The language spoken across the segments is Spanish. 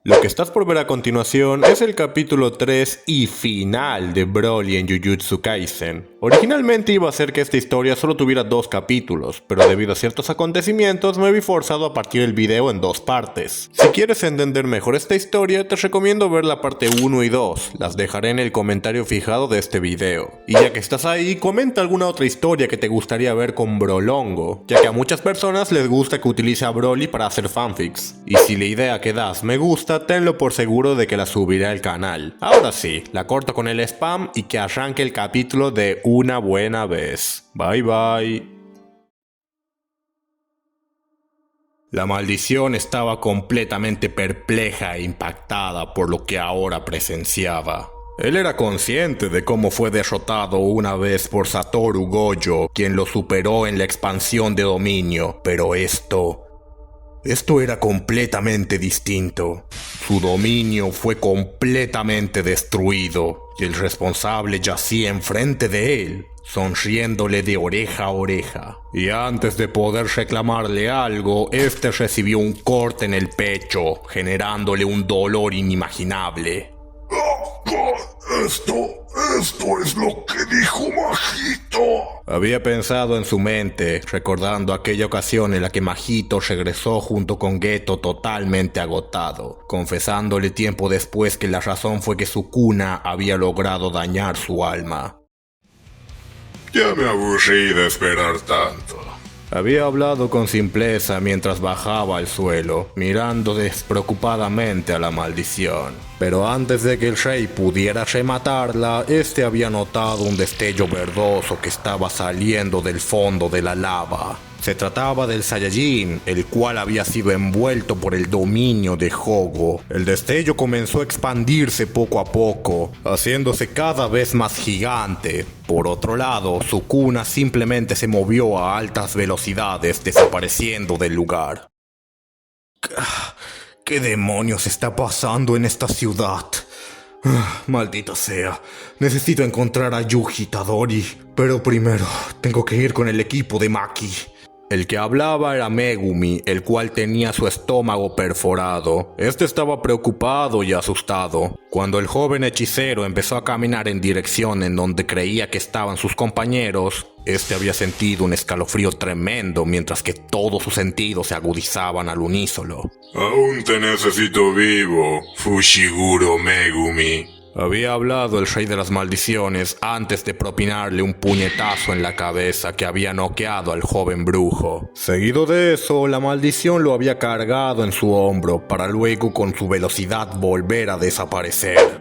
Lo que estás por ver a continuación es el capítulo 3 y final de Broly en Jujutsu Kaisen. Originalmente iba a ser que esta historia solo tuviera 2 capítulos, pero debido a ciertos acontecimientos me vi forzado a partir el video en 2 partes. Si quieres entender mejor esta historia, te recomiendo ver la parte 1 y 2, las dejaré en el comentario fijado de este video. Y ya que estás ahí, comenta alguna otra historia que te gustaría ver con Brolongo, ya que a muchas personas les gusta que utilice a Broly para hacer fanfics. Y si la idea que das me gusta, tenlo por seguro de que la subiré al canal. Ahora sí, la corto con el spam y que arranque el capítulo de una buena vez. Bye bye. La maldición estaba completamente perpleja e impactada por lo que ahora presenciaba. Él era consciente de cómo fue derrotado una vez por Satoru Gojo, quien lo superó en la expansión de dominio, pero esto era completamente distinto. Su dominio fue completamente destruido y el responsable yacía enfrente de él, sonriéndole de oreja a oreja. Y antes de poder reclamarle algo, este recibió un corte en el pecho, generándole un dolor inimaginable. Esto es lo que dijo Majito. Había pensado en su mente, recordando aquella ocasión en la que Majito regresó junto con Geto totalmente agotado, confesándole tiempo después que la razón fue que Sukuna había logrado dañar su alma. Ya me aburrí de esperar tanto. Había hablado con simpleza mientras bajaba al suelo, mirando despreocupadamente a la maldición. Pero antes de que el rey pudiera rematarla, este había notado un destello verdoso que estaba saliendo del fondo de la lava. Se trataba del Saiyajin, el cual había sido envuelto por el dominio de Hogo. El destello comenzó a expandirse poco a poco, haciéndose cada vez más gigante. Por otro lado, Sukuna simplemente se movió a altas velocidades, desapareciendo del lugar. ¿Qué demonios está pasando en esta ciudad? Maldita sea, necesito encontrar a Yuji Tadori, pero primero tengo que ir con el equipo de Maki. El que hablaba era Megumi, el cual tenía su estómago perforado. Este estaba preocupado y asustado. Cuando el joven hechicero empezó a caminar en dirección en donde creía que estaban sus compañeros, este había sentido un escalofrío tremendo mientras que todos sus sentidos se agudizaban al unísono. Aún te necesito vivo, Fushiguro Megumi. Había hablado el rey de las maldiciones antes de propinarle un puñetazo en la cabeza que había noqueado al joven brujo. Seguido de eso, la maldición lo había cargado en su hombro para luego con su velocidad volver a desaparecer.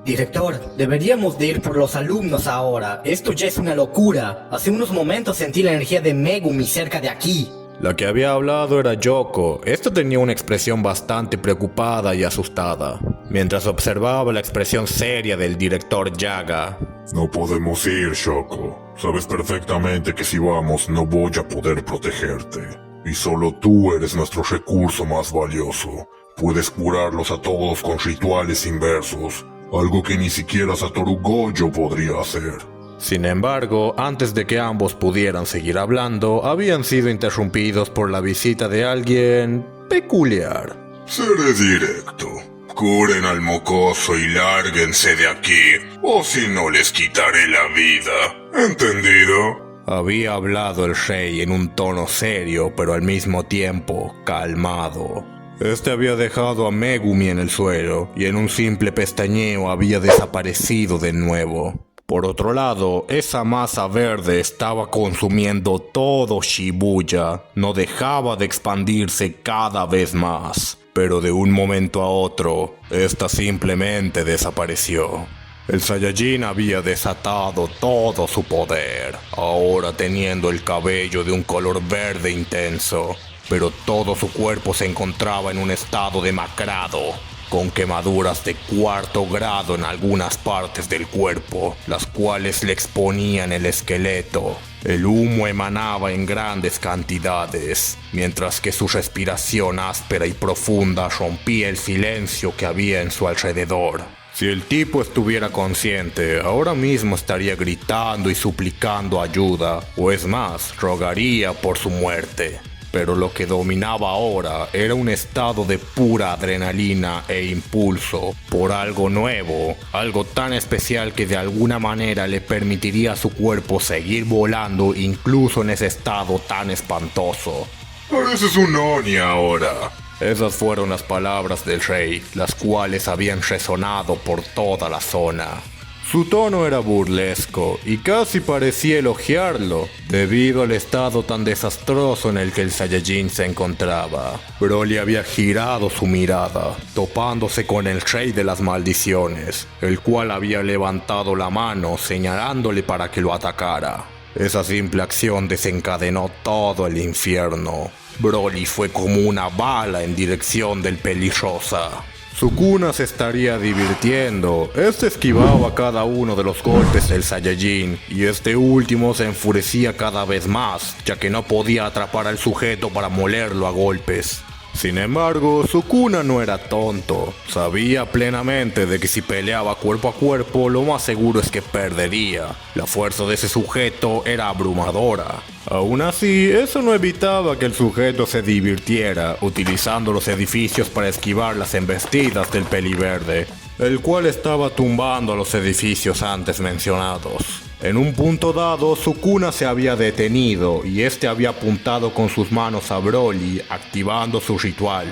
Director, deberíamos de ir por los alumnos ahora. Esto ya es una locura. Hace unos momentos sentí la energía de Megumi cerca de aquí. La que había hablado era Yoko. Esta tenía una expresión bastante preocupada y asustada, mientras observaba la expresión seria del director Yaga. No podemos ir, Shoko. Sabes perfectamente que si vamos no voy a poder protegerte. Y solo tú eres nuestro recurso más valioso. Puedes curarlos a todos con rituales inversos, algo que ni siquiera Satoru Gojo podría hacer. Sin embargo, antes de que ambos pudieran seguir hablando, habían sido interrumpidos por la visita de alguien peculiar. Seré directo. Curen al mocoso y lárguense de aquí, o si no les quitaré la vida. ¿Entendido? Había hablado el rey en un tono serio, pero al mismo tiempo calmado. Este había dejado a Megumi en el suelo, y en un simple pestañeo había desaparecido de nuevo. Por otro lado, esa masa verde estaba consumiendo todo Shibuya, no dejaba de expandirse cada vez más, pero de un momento a otro, esta simplemente desapareció. El Saiyajin había desatado todo su poder, ahora teniendo el cabello de un color verde intenso, pero todo su cuerpo se encontraba en un estado demacrado, con quemaduras de 4º grado en algunas partes del cuerpo, las cuales le exponían el esqueleto. El humo emanaba en grandes cantidades, mientras que su respiración áspera y profunda rompía el silencio que había en su alrededor. Si el tipo estuviera consciente, ahora mismo estaría gritando y suplicando ayuda, o es más, rogaría por su muerte. pero lo que dominaba ahora era un estado de pura adrenalina e impulso por algo nuevo, algo tan especial que de alguna manera le permitiría a su cuerpo seguir volando incluso en ese estado tan espantoso. Pareces un Oni ahora. Esas fueron las palabras del rey, las cuales habían resonado por toda la zona. Su tono era burlesco y casi parecía elogiarlo, debido al estado tan desastroso en el que el Saiyajin se encontraba. Broly había girado su mirada, topándose con el rey de las maldiciones, el cual había levantado la mano señalándole para que lo atacara. Esa simple acción desencadenó todo el infierno. Broly fue como una bala en dirección del Pelirrosa. Sukuna se estaría divirtiendo. Este esquivaba cada uno de los golpes del Saiyajin y este último se enfurecía cada vez más, ya que no podía atrapar al sujeto para molerlo a golpes. Sin embargo, Sukuna no era tonto. Sabía plenamente de que si peleaba cuerpo a cuerpo, lo más seguro es que perdería. La fuerza de ese sujeto era abrumadora. Aún así, eso no evitaba que el sujeto se divirtiera, utilizando los edificios para esquivar las embestidas del Peliverde, el cual estaba tumbando a los edificios antes mencionados. En un punto dado, Sukuna se había detenido y este había apuntado con sus manos a Broly, activando su ritual.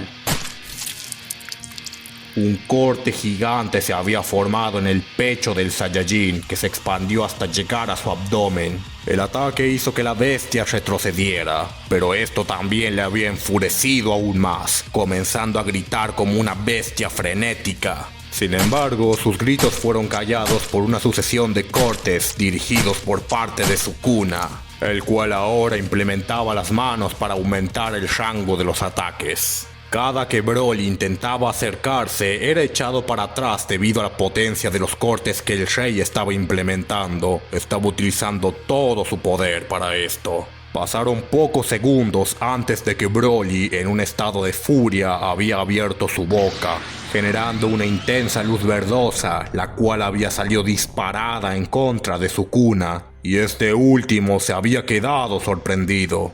Un corte gigante se había formado en el pecho del Saiyajin, que se expandió hasta llegar a su abdomen. El ataque hizo que la bestia retrocediera, pero esto también le había enfurecido aún más, comenzando a gritar como una bestia frenética. Sin embargo, sus gritos fueron callados por una sucesión de cortes dirigidos por parte de Sukuna, el cual ahora implementaba las manos para aumentar el rango de los ataques. Cada que Broly intentaba acercarse, era echado para atrás debido a la potencia de los cortes que el rey estaba implementando. Estaba utilizando todo su poder para esto. Pasaron pocos segundos antes de que Broly, en un estado de furia, había abierto su boca, generando una intensa luz verdosa, la cual había salido disparada en contra de Sukuna, y este último se había quedado sorprendido.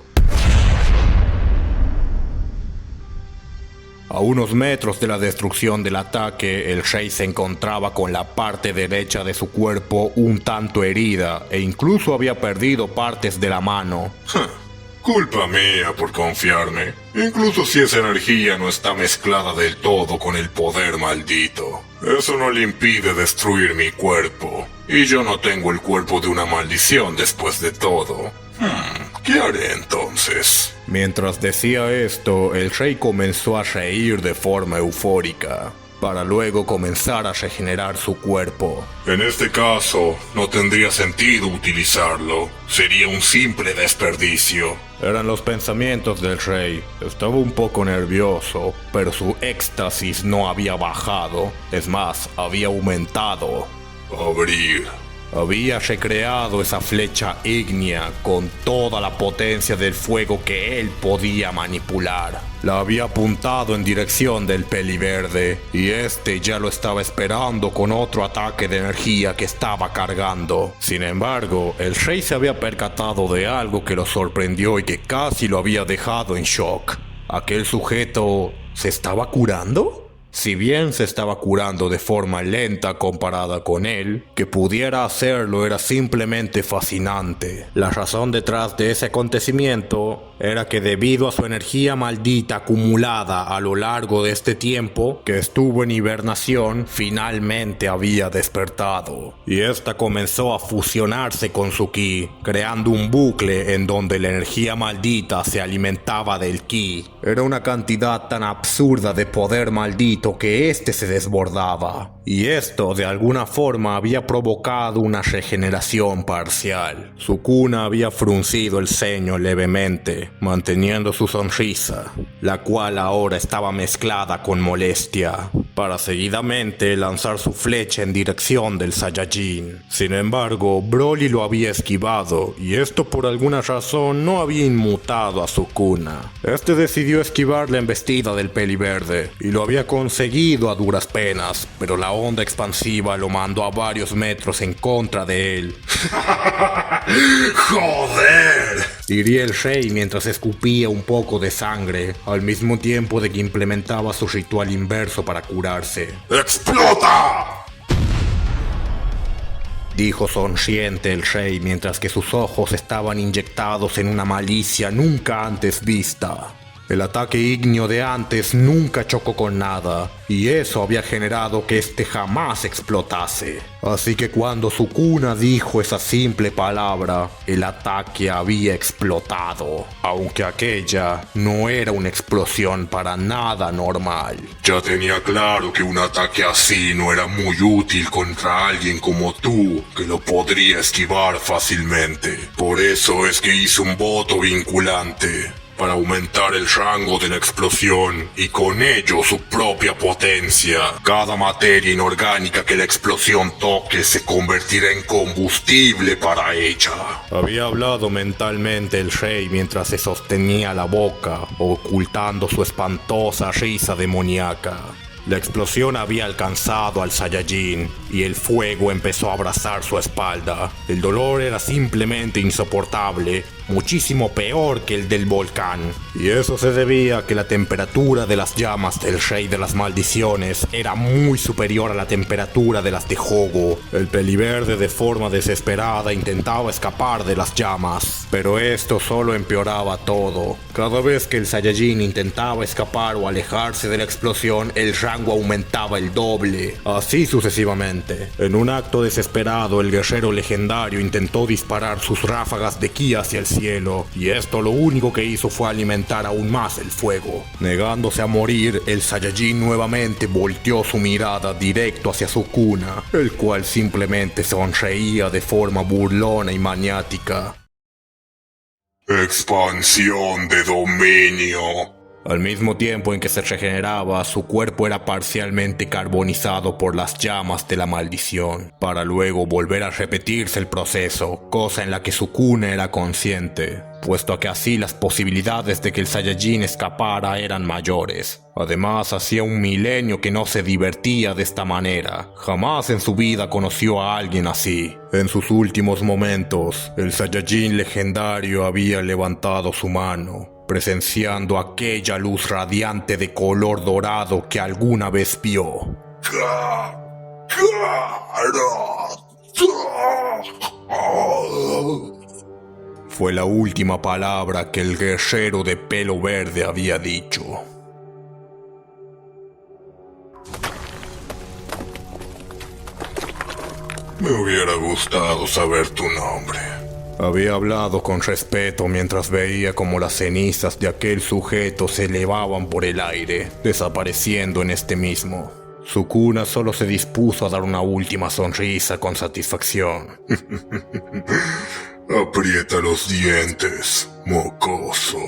A unos metros de la destrucción del ataque, el rey se encontraba con la parte derecha de su cuerpo un tanto herida e incluso había perdido partes de la mano. Culpa mía por confiarme, incluso si esa energía no está mezclada del todo con el poder maldito. Eso no le impide destruir mi cuerpo, y yo no tengo el cuerpo de una maldición después de todo. ¿Qué haré entonces? Mientras decía esto, el rey comenzó a reír de forma eufórica, para luego comenzar a regenerar su cuerpo. En este caso, no tendría sentido utilizarlo. Sería un simple desperdicio. Eran los pensamientos del rey. Estaba un poco nervioso, pero su éxtasis no había bajado. Es más, había aumentado. Abrir. Había recreado esa flecha ígnea con toda la potencia del fuego que él podía manipular. La había apuntado en dirección del Peliverde y este ya lo estaba esperando con otro ataque de energía que estaba cargando. Sin embargo, el rey se había percatado de algo que lo sorprendió y que casi lo había dejado en shock. ¿Aquel sujeto se estaba curando? Si bien se estaba curando de forma lenta comparada con él, que pudiera hacerlo era simplemente fascinante. La razón detrás de ese acontecimiento era que debido a su energía maldita acumulada a lo largo de este tiempo que estuvo en hibernación, finalmente había despertado. Y esta comenzó a fusionarse con su ki, creando un bucle en donde la energía maldita se alimentaba del ki. Era una cantidad tan absurda de poder maldito que este se desbordaba, y esto de alguna forma había provocado una regeneración parcial. Sukuna había fruncido el ceño levemente, manteniendo su sonrisa, la cual ahora estaba mezclada con molestia, para seguidamente lanzar su flecha en dirección del Saiyajin. Sin embargo, Broly lo había esquivado, y esto por alguna razón no había inmutado a Sukuna. Este decidió esquivar la embestida del Peliverde, y lo había conseguido a duras penas, pero la la onda expansiva lo mandó a varios metros en contra de él. ¡Joder! Diría el rey mientras escupía un poco de sangre, al mismo tiempo de que implementaba su ritual inverso para curarse. ¡Explota! Dijo sonriente el rey mientras que sus ojos estaban inyectados en una malicia nunca antes vista. El ataque ígneo de antes nunca chocó con nada, y eso había generado que este jamás explotase. Así que cuando Sukuna dijo esa simple palabra, el ataque había explotado, aunque aquella no era una explosión para nada normal. Ya tenía claro que un ataque así no era muy útil contra alguien como tú, que lo podría esquivar fácilmente. Por eso es que hice un voto vinculante, para aumentar el rango de la explosión y con ello su propia potencia. Cada materia inorgánica que la explosión toque se convertirá en combustible para ella. Había hablado mentalmente el rey mientras se sostenía la boca, ocultando su espantosa risa demoníaca. La explosión había alcanzado al Saiyajin y el fuego empezó a abrazar su espalda. El dolor era simplemente insoportable, muchísimo peor que el del volcán. Y eso se debía a que la temperatura de las llamas del Rey de las Maldiciones era muy superior a la temperatura de las de Hogo. El peliverde de forma desesperada intentaba escapar de las llamas, pero esto solo empeoraba todo. Cada vez que el Saiyajin intentaba escapar o alejarse de la explosión, el rango aumentaba el doble, así sucesivamente. En un acto desesperado, el guerrero legendario intentó disparar sus ráfagas de ki hacia el cielo, y esto lo único que hizo fue alimentar aún más el fuego. Negándose a morir, el Saiyajin nuevamente volteó su mirada directo hacia Sukuna, el cual simplemente sonreía de forma burlona y maniática. Expansión de dominio. Al mismo tiempo en que se regeneraba, su cuerpo era parcialmente carbonizado por las llamas de la maldición, para luego volver a repetirse el proceso, cosa en la que Sukuna era consciente, puesto a que así las posibilidades de que el Saiyajin escapara eran mayores. Además, hacía un milenio que no se divertía de esta manera. Jamás en su vida conoció a alguien así. En sus últimos momentos, el Saiyajin legendario había levantado su mano, presenciando aquella luz radiante de color dorado que alguna vez vio. Fue la última palabra que el guerrero de pelo verde había dicho. Me hubiera gustado saber tu nombre. Había hablado con respeto mientras veía como las cenizas de aquel sujeto se elevaban por el aire, desapareciendo en este mismo. Sukuna solo se dispuso a dar una última sonrisa con satisfacción. Aprieta los dientes, mocoso.